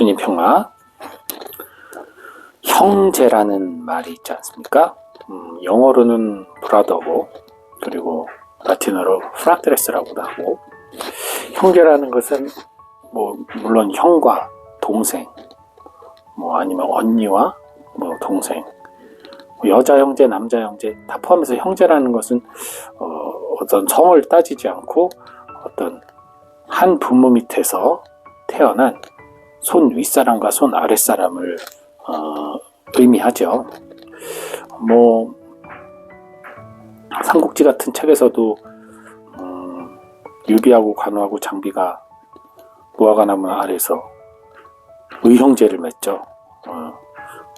주님 평화. 형제라는 말이 있지 않습니까? 영어로는 브라더고, 그리고 라틴어로 프라트레스라고도 하고, 형제라는 것은 물론 형과 동생, 아니면 언니와 동생, 여자 형제, 남자 형제 다 포함해서 형제라는 것은 어떤 성을 따지지 않고 어떤 한 부모 밑에서 태어난 손 윗사람과 손 아랫사람을 의미하죠. 삼국지 같은 책에서도 유비하고 관우하고 장비가 무화과나무 아래서 의형제를 맺죠.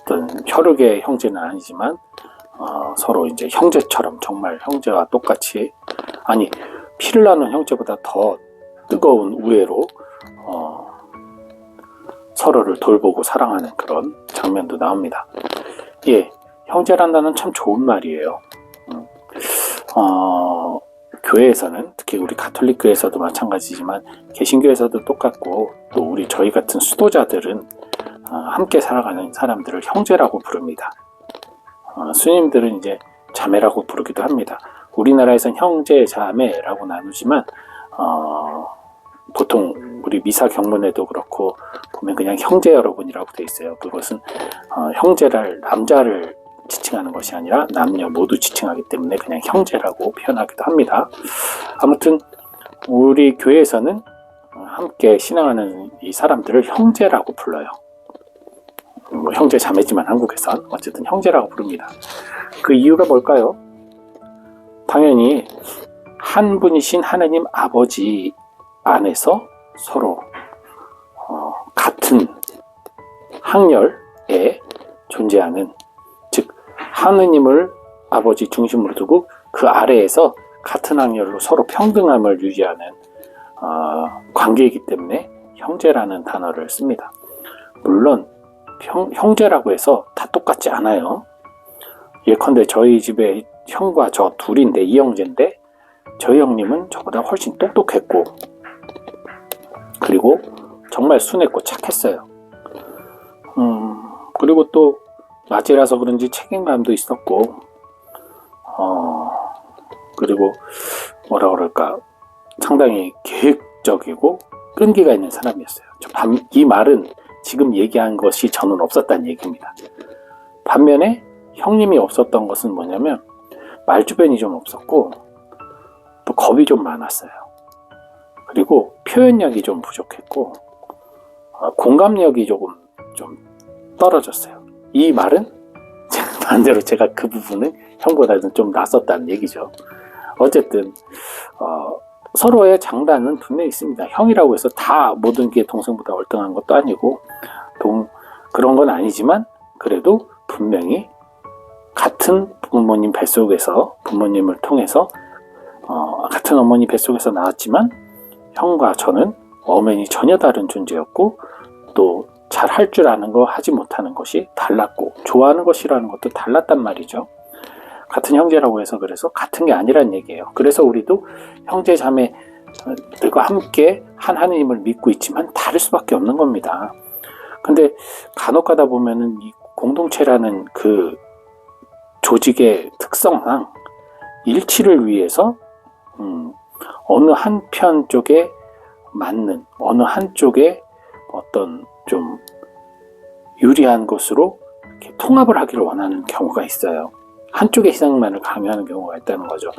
어떤 혈육의 형제는 아니지만 서로 이제 형제처럼 정말 형제와 똑같이, 아니 피를 나눈 형제보다 더 뜨거운 우애로 서로를 돌보고 사랑하는 그런 장면도 나옵니다. 예, 형제란다는 참 좋은 말이에요. 교회에서는, 특히 우리 가톨릭 교회에서도 마찬가지지만 개신교에서도 똑같고, 또 저희 같은 수도자들은 함께 살아가는 사람들을 형제라고 부릅니다. 스님들은 이제 자매라고 부르기도 합니다. 우리나라에선 형제, 자매라고 나누지만 보통 우리 미사 경문에도 그렇고 보면 그냥 형제 여러분이라고 돼 있어요. 그것은 형제를, 남자를 지칭하는 것이 아니라 남녀 모두 지칭하기 때문에 그냥 형제라고 표현하기도 합니다. 아무튼 우리 교회에서는 함께 신앙하는 이 사람들을 형제라고 불러요. 형제 자매지만 한국에선 어쨌든 형제라고 부릅니다. 그 이유가 뭘까요? 당연히 한 분이신 하나님 아버지 안에서 서로 같은 항열에 존재하는, 즉 하느님을 아버지 중심으로 두고 그 아래에서 같은 항열로 서로 평등함을 유지하는 관계이기 때문에 형제라는 단어를 씁니다. 물론 형제라고 해서 다 똑같지 않아요. 예컨대 저희 집에 형과 저 둘인데 이형제인데, 저희 형님은 저보다 훨씬 똑똑했고, 그리고 정말 순했고 착했어요. 그리고 또 맞이라서 그런지 책임감도 있었고, 그리고 상당히 계획적이고 끈기가 있는 사람이었어요. 이 말은 지금 얘기한 것이 저는 없었다는 얘기입니다. 반면에 형님이 없었던 것은 뭐냐면 말주변이 좀 없었고, 또 겁이 좀 많았어요. 그리고 표현력이 좀 부족했고, 공감력이 좀 떨어졌어요. 이 말은 반대로 제가 그 부분은 형보다는 좀 낫었다는 얘기죠. 어쨌든 서로의 장단은 분명히 있습니다. 형이라고 해서 다 모든 게 동생보다 월등한 것도 아니고 그런 건 아니지만, 그래도 분명히 같은 부모님 뱃속에서, 부모님을 통해서 같은 어머니 뱃속에서 나왔지만 형과 저는 엄연히 전혀 다른 존재였고, 또 잘 할 줄 아는 거, 하지 못하는 것이 달랐고, 좋아하는 것이라는 것도 달랐단 말이죠. 같은 형제라고 해서 그래서 같은 게 아니란 얘기예요. 그래서 우리도 형제 자매들과 함께 한 하느님을 믿고 있지만 다를 수밖에 없는 겁니다. 근데 간혹 가다 보면은 이 공동체라는 그 조직의 특성상 일치를 위해서 어느 한편 쪽에 맞는, 어느 한쪽에 어떤 좀 유리한 것으로 이렇게 통합을 하기를 원하는 경우가 있어요. 한쪽의 희생만을 강요하는 경우가 있다는 거죠.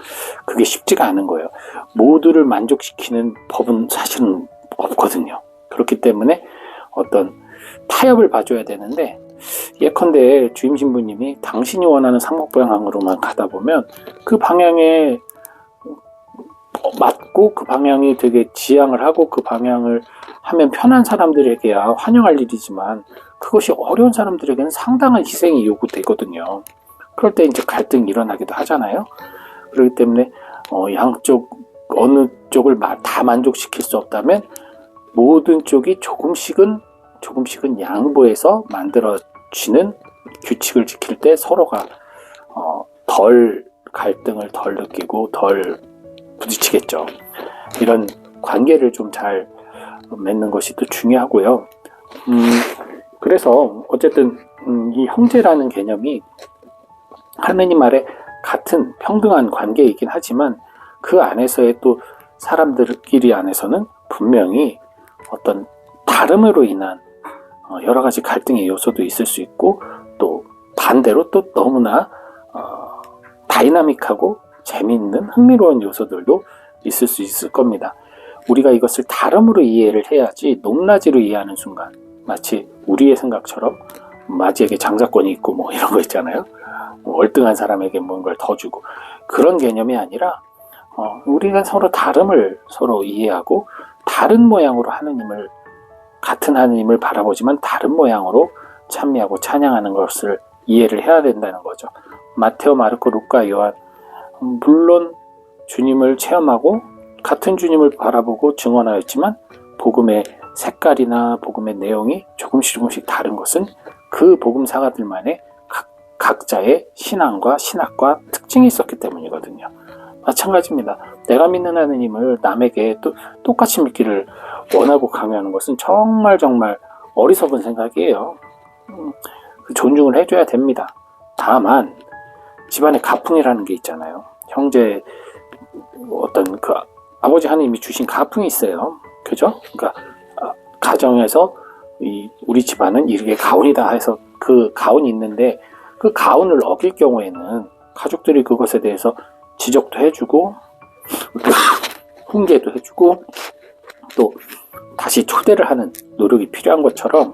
그게 쉽지가 않은 거예요. 모두를 만족시키는 법은 사실은 없거든요. 그렇기 때문에 어떤 타협을 봐줘야 되는데, 예컨대 주임 신부님이 당신이 원하는 상목방향으로만 가다 보면 그 방향에 맞고, 그 방향이 되게 지향을 하고 그 방향을 하면 편한 사람들에게야 환영할 일이지만, 그것이 어려운 사람들에게는 상당한 희생이 요구되거든요. 그럴 때 이제 갈등이 일어나기도 하잖아요. 그렇기 때문에 양쪽 어느 쪽을 다 만족시킬 수 없다면 모든 쪽이 조금씩은 양보해서 만들어지는 규칙을 지킬 때 서로가 덜 갈등을 덜 느끼고 덜 부딪히겠죠. 이런 관계를 좀 잘 맺는 것이 또 중요하고요. 그래서 어쨌든 이 형제라는 개념이 하느님 아래 같은 평등한 관계이긴 하지만 그 안에서의 또 사람들끼리 안에서는 분명히 어떤 다름으로 인한 여러 가지 갈등의 요소도 있을 수 있고, 또 반대로 또 너무나 다이나믹하고 재미있는 흥미로운 요소들도 있을 수 있을 겁니다. 우리가 이것을 다름으로 이해를 해야지 높낮이로 이해하는 순간 마치 우리의 생각처럼 마지에게 장자권이 있고 뭐 이런 거 있잖아요. 월등한 사람에게 뭔가를 더 주고, 그런 개념이 아니라 우리가 서로 다름을 서로 이해하고 다른 모양으로 하느님을, 같은 하느님을 바라보지만 다른 모양으로 찬미하고 찬양하는 것을 이해를 해야 된다는 거죠. 마테오, 마르코, 루카, 요한, 물론 주님을 체험하고 같은 주님을 바라보고 증언하였지만 복음의 색깔이나 복음의 내용이 조금씩 다른 것은 그 복음사가들만의 각자의 신앙과 신학과 특징이 있었기 때문이거든요. 마찬가지입니다. 내가 믿는 하느님을 남에게 또 똑같이 믿기를 원하고 강요하는 것은 정말 어리석은 생각이에요. 존중을 해줘야 됩니다. 다만 집안에 가풍이라는 게 있잖아요. 형제 어떤 그 아버지 하느님이 주신 가풍이 있어요. 그죠? 그러니까 가정에서 우리 집안은 이렇게 가훈이다 해서 그 가훈이 있는데, 그 가훈을 어길 경우에는 가족들이 그것에 대해서 지적도 해주고 훈계도 해주고 또 다시 초대를 하는 노력이 필요한 것처럼,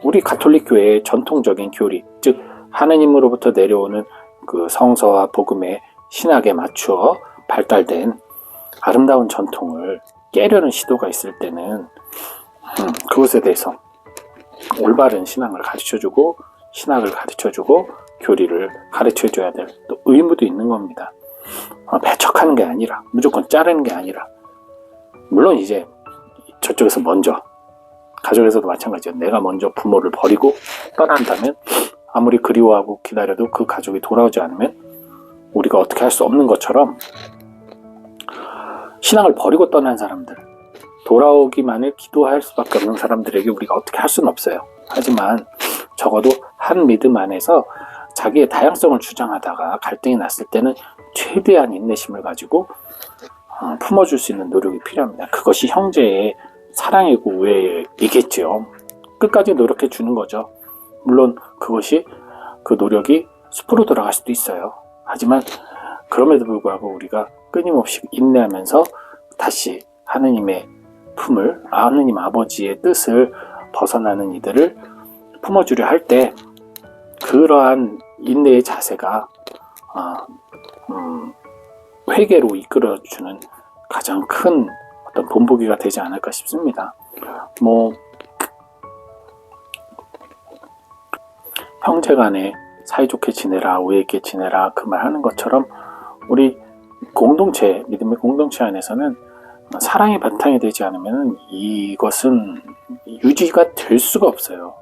우리 가톨릭 교회의 전통적인 교리, 즉 하느님으로부터 내려오는 그 성서와 복음의 신학에 맞추어 발달된 아름다운 전통을 깨려는 시도가 있을 때는 그것에 대해서 올바른 신앙을 가르쳐주고 신학을 가르쳐주고 교리를 가르쳐줘야 될 또 의무도 있는 겁니다. 배척하는 게 아니라, 무조건 자르는 게 아니라, 물론 이제 저쪽에서 먼저, 가족에서도 마찬가지예요. 내가 먼저 부모를 버리고 떠난다면 아무리 그리워하고 기다려도 그 가족이 돌아오지 않으면 우리가 어떻게 할 수 없는 것처럼, 신앙을 버리고 떠난 사람들, 돌아오기만을 기도할 수밖에 없는 사람들에게 우리가 어떻게 할 수는 없어요. 하지만 적어도 한 믿음 안에서 자기의 다양성을 주장하다가 갈등이 났을 때는 최대한 인내심을 가지고 품어줄 수 있는 노력이 필요합니다. 그것이 형제의 사랑이고 우애이겠죠. 끝까지 노력해 주는 거죠. 물론 그것이, 그 노력이 숲으로 돌아갈 수도 있어요. 하지만 그럼에도 불구하고 우리가 끊임없이 인내하면서 다시 하느님의 품을, 하느님 아버지의 뜻을 벗어나는 이들을 품어주려 할 때, 그러한 인내의 자세가 회개로 이끌어주는 가장 큰 어떤 본보기가 되지 않을까 싶습니다. 형제간에 사이좋게 지내라, 우애 있게 지내라, 그 말 하는 것처럼 우리 공동체, 믿음의 공동체 안에서는 사랑이 바탕이 되지 않으면 이것은 유지가 될 수가 없어요.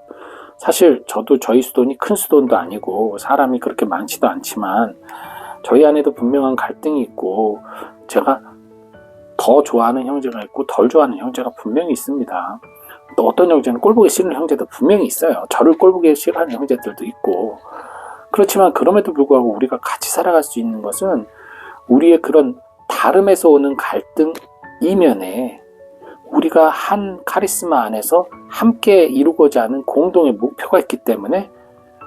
사실 저도 저희 수돈이 큰 수돈도 아니고 사람이 그렇게 많지도 않지만 저희 안에도 분명한 갈등이 있고, 제가 더 좋아하는 형제가 있고 덜 좋아하는 형제가 분명히 있습니다. 또 어떤 형제는 꼴보기 싫은 형제도 분명히 있어요. 저를 꼴보기 싫어하는 형제들도 있고. 그렇지만 그럼에도 불구하고 우리가 같이 살아갈 수 있는 것은 우리의 그런 다름에서 오는 갈등 이면에 우리가 한 카리스마 안에서 함께 이루고자 하는 공동의 목표가 있기 때문에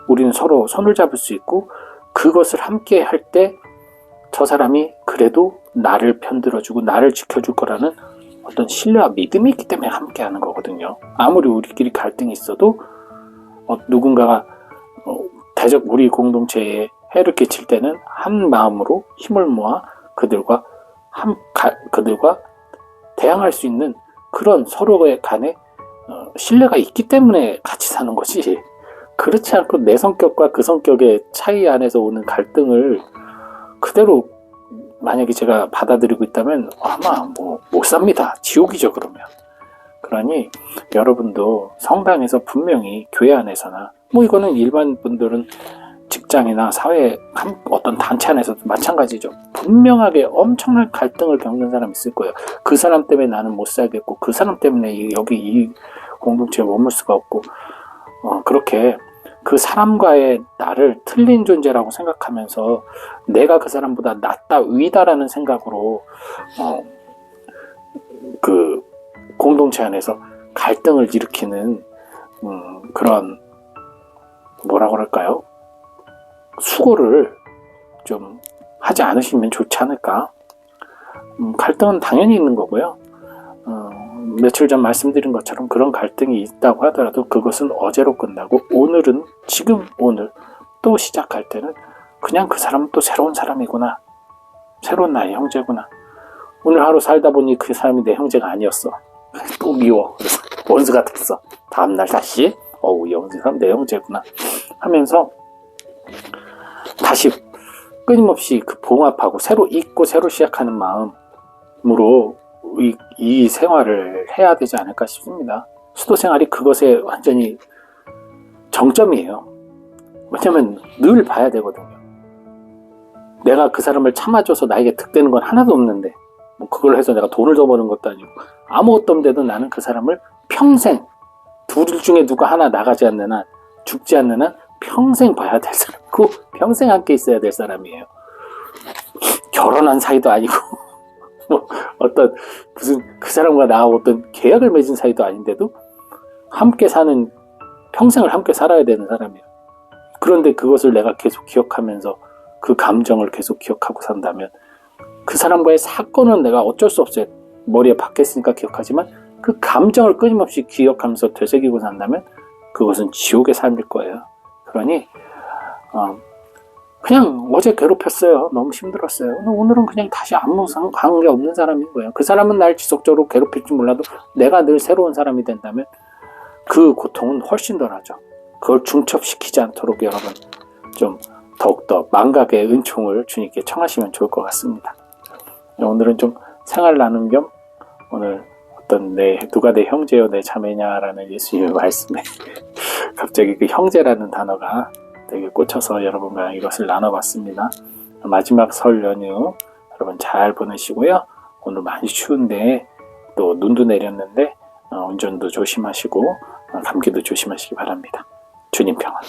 우리는 서로 손을 잡을 수 있고, 그것을 함께 할 때 저 사람이 그래도 나를 편들어주고 나를 지켜줄 거라는 어떤 신뢰와 믿음이 있기 때문에 함께 하는 거거든요. 아무리 우리끼리 갈등이 있어도 누군가가 대적 우리 공동체에 해를 끼칠 때는 한 마음으로 힘을 모아 그들과 대항할 수 있는 그런 서로의 간에 신뢰가 있기 때문에 같이 사는 것이, 그렇지 않고 내 성격과 그 성격의 차이 안에서 오는 갈등을 그대로 만약에 제가 받아들이고 있다면 아마 못 삽니다. 지옥이죠, 그러면. 그러니 여러분도 성당에서 분명히 교회 안에서나, 이거는 일반 분들은 직장이나 사회 어떤 단체 안에서도 마찬가지죠. 분명하게 엄청난 갈등을 겪는 사람이 있을 거예요. 그 사람 때문에 나는 못 살겠고, 그 사람 때문에 여기 이 공동체에 머물 수가 없고, 그렇게 그 사람과의 나를 틀린 존재라고 생각하면서 내가 그 사람보다 낫다 위다라는 생각으로 그 공동체 안에서 갈등을 일으키는 그런 뭐라 그럴까요? 수고를 좀 하지 않으시면 좋지 않을까. 갈등은 당연히 있는 거고요. 며칠 전 말씀드린 것처럼 그런 갈등이 있다고 하더라도 그것은 어제로 끝나고 오늘은 지금 오늘 또 시작할 때는 그냥 그 사람은 또 새로운 사람이구나. 새로운 나의 형제구나. 오늘 하루 살다 보니 그 사람이 내 형제가 아니었어. 또 미워. 그래서 원수가 됐어. 다음날 다시 이 사람 내 형제구나 하면서 다시 끊임없이 그 봉합하고 새로 잊고 새로 시작하는 마음으로 이 생활을 해야 되지 않을까 싶습니다. 수도 생활이 그것에 완전히 정점이에요. 왜냐면 늘 봐야 되거든요. 내가 그 사람을 참아줘서 나에게 득되는 건 하나도 없는데 뭐 그걸 해서 내가 돈을 더 버는 것도 아니고 아무것도 없는데도 나는 그 사람을 평생 둘 중에 누가 하나 나가지 않는 한 죽지 않는 한 평생 봐야 될 사람이고 평생 함께 있어야 될 사람이에요. 결혼한 사이도 아니고 뭐 어떤 무슨 그 사람과 나하고 어떤 계약을 맺은 사이도 아닌데도 함께 사는 평생을 함께 살아야 되는 사람이에요. 그런데 그것을 내가 계속 기억하면서 그 감정을 계속 기억하고 산다면 그 사람과의 사건은 내가 어쩔 수 없어요. 머리에 박혔으니까 기억하지만 그 감정을 끊임없이 기억하면서 되새기고 산다면 그것은 지옥의 삶일 거예요. 그러니 그냥 어제 괴롭혔어요. 너무 힘들었어요. 오늘은 그냥 다시 아무 관계 없는 사람인 거예요. 그 사람은 날 지속적으로 괴롭힐지 몰라도 내가 늘 새로운 사람이 된다면 그 고통은 훨씬 덜하죠. 그걸 중첩시키지 않도록 여러분 좀 더욱더 망각의 은총을 주님께 청하시면 좋을 것 같습니다. 오늘은 좀 생활 나눔 겸 오늘 어떤 누가 내 형제요 내 자매냐라는 예수님의 말씀에 갑자기 그 형제라는 단어가 되게 꽂혀서 여러분과 이것을 나눠봤습니다. 마지막 설 연휴 여러분 잘 보내시고요. 오늘 많이 추운데 또 눈도 내렸는데 운전도 조심하시고 감기도 조심하시기 바랍니다. 주님 평안.